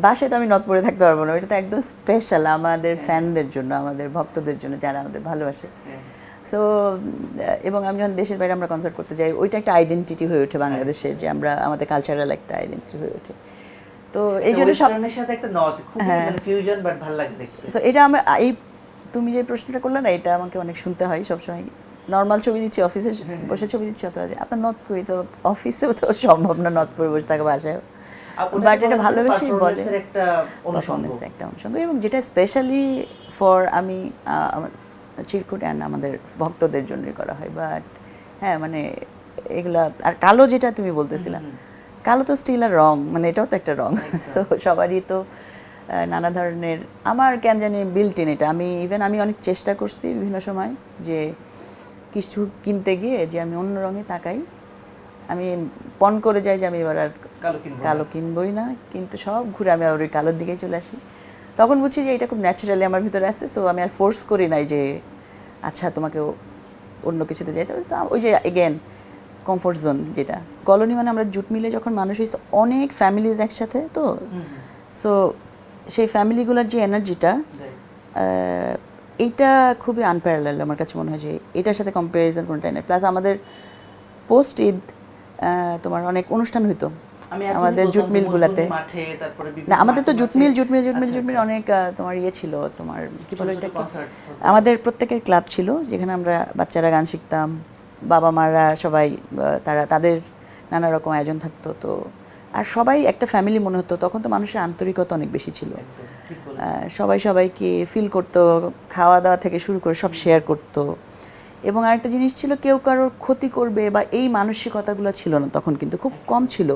বাসায় তো আমি নথ পরে থাকতে পারবো না, ওইটা তো একদম স্পেশাল আমাদের ফ্যানদের জন্য, আমাদের ভক্তদের জন্য যারা আমাদের ভালোবাসে। সো এবং আমি যখন দেশের বাইরে আমরা কনসার্ট করতে যাই, ওইটা একটা আইডেন্টিটি হয়ে ওঠে বাংলাদেশে, যে আমরা আমাদের কালচারাল একটা আইডেন্টিটি হয়ে ওঠে। তো এই জন্য ওয়েস্টার্নের সাথে একটা নথ খুবই মানে ফিউশন, বাট ভালো লাগে দেখতে। সো এটা আমার এই তুমি যে প্রশ্নটা করলে না, এটা আমাকে অনেক শুনতে হয় সবসময়। নর্মাল ছবি দিচ্ছি, অফিসে বসে ছবি দিচ্ছি, অথবা আপনার নথ করি, তো অফিসেও তো সম্ভব না নথ পরে বসে থাকা, বাসায়। বাট এটা ভালোবেসেই বলে, একটা পারফরমেন্স একটা অনুষঙ্গ, এবং যেটা স্পেশালি ফর আমি আমার চিরকুট অ্যান্ড আমাদের ভক্তদের জন্যই করা হয়। বাট হ্যাঁ মানে এগুলা, আর কালো যেটা তুমি বলতেছিলা, কালো তো স্টিল আর রং, মানে এটাও তো একটা রং। সো সবারই তো নানা ধরনের, আমার কেন জানি বিল্ট ইন এটা। আমি ইভেন আমি অনেক চেষ্টা করছি বিভিন্ন সময় যে কিছু কিনতে গিয়ে যে আমি অন্য রঙে তাকাই, আমি পণ করে যাই যে আমি এবার আর কালো কিনবই না, কিন্তু সব ঘুরে আমি আবার ওই কালোর দিকেই চলে আসি। তখন বুঝছি যে এটা খুব ন্যাচারালি আমার ভিতরে আছে। সো আমি আর ফোর্স করি নাই যে আচ্ছা তোমাকে অন্য কিছুতে যাইতে হবে। ওই যে এগেন কমফোর্ট জোন, যেটা কলোনি মানে আমরা জুট মিলে যখন মানুষ হয়েছে অনেক ফ্যামিলিজ একসাথে, তো সো সেই ফ্যামিলিগুলোর যে এনার্জিটা, এইটা খুবই আনপ্যারালাল আমার কাছে মনে হয়, যে এটার সাথে কম্প্যারিজন কোনটাই নেই। প্লাস আমাদের পোস্ট ঈদ তোমার অনেক অনুষ্ঠান হইতো আমাদের জুট মিলগুলোতে। না আমাদের তো জুট মিল অনেক তোমার ইয়ে ছিল, তোমার কি বলে এটা, আমাদের প্রত্যেকের ক্লাব ছিল যেখানে আমরা বাচ্চারা গান শিখতাম, বাবা মারা সবাই তারা তাদের নানা রকম আয়োজন থাকতো। তো আর সবাই একটা ফ্যামিলি মনে হতো তখন, তো মানুষের আন্তরিকতা অনেক বেশি ছিল, সবাই সবাইকে ফিল করতো, খাওয়া দাওয়া থেকে শুরু করে সব শেয়ার করতো। এবং আরেকটা জিনিস ছিল, কেউ কারোর ক্ষতি করবে বা এই মানসিকতাগুলো ছিল না তখন, কিন্তু খুব কম ছিল।